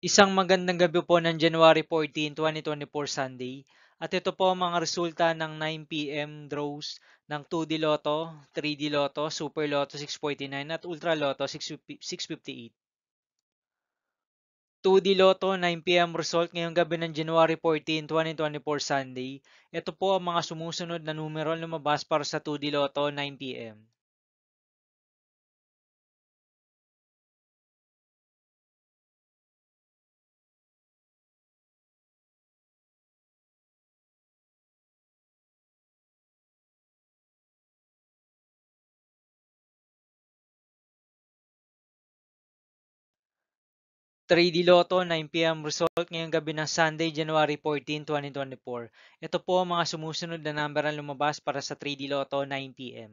Isang magandang gabi po ng January 14, 2024 Sunday. At ito po ang mga resulta ng 9 p.m. draws ng 2D Lotto, 3D Lotto, Super Lotto 649 at Ultra Lotto 658. 2D Lotto 9 p.m. result ngayong gabi ng January 14, 2024 Sunday. Ito po ang mga sumusunod na numero lumabas para sa 2D Lotto 9 p.m. 3D Lotto 9 p.m. result ngayong gabi ng Sunday, January 14, 2024. Ito po ang mga sumusunod na number ang lumabas para sa 3D Lotto 9 p.m.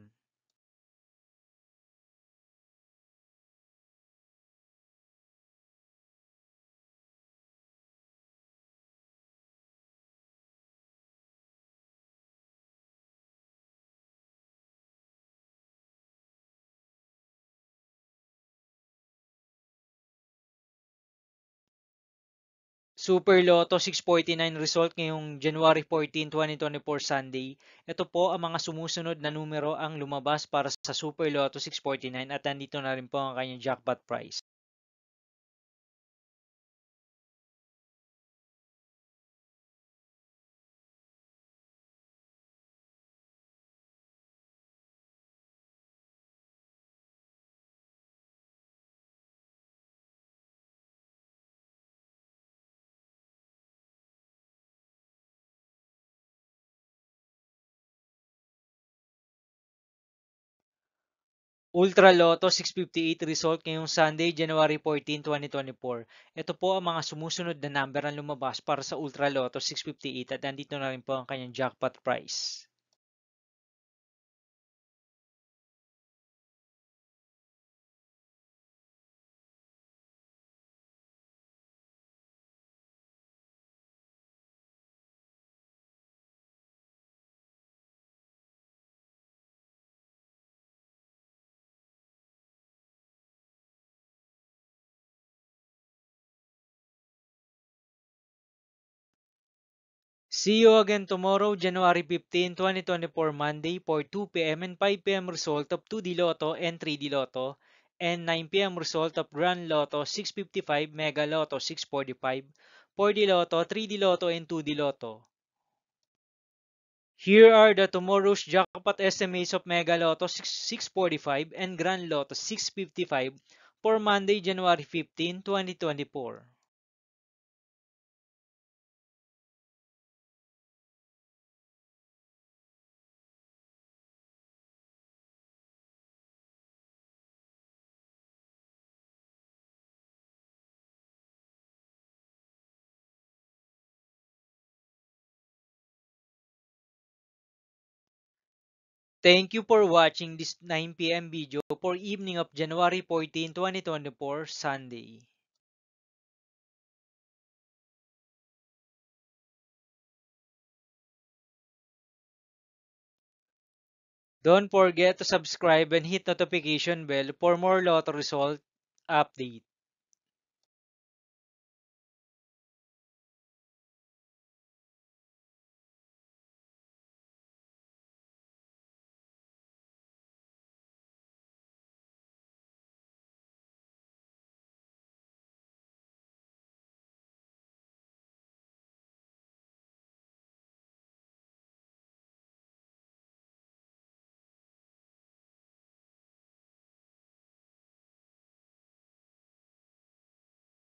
'Super Lotto 649 result ngayong January 14, 2024 Sunday. Ito po ang mga sumusunod na numero ang lumabas para sa Super Lotto 649 at nandito na rin po ang kanyang jackpot price. Ultra Lotto 658 result ngayong Sunday, January 14, 2024. Ito po ang mga sumusunod na number ang lumabas para sa Ultra Lotto 658 at nandito na rin po ang kanyang jackpot price. See you again tomorrow, January 15, 2024 Monday for 2 p.m. and 5 p.m. result of 2D Lotto and 3D Lotto and 9 p.m. result of Grand Lotto 655, Mega Lotto 645, 4D Lotto, 3D Lotto and 2D Lotto. Here are the tomorrow's jackpot estimates of Mega Lotto 645 and Grand Lotto 655 for Monday, January 15, 2024. Thank you for watching this 9 p.m. video for evening of January 14, 2024 Sunday. Don't forget to subscribe and hit notification bell for more lotto result update.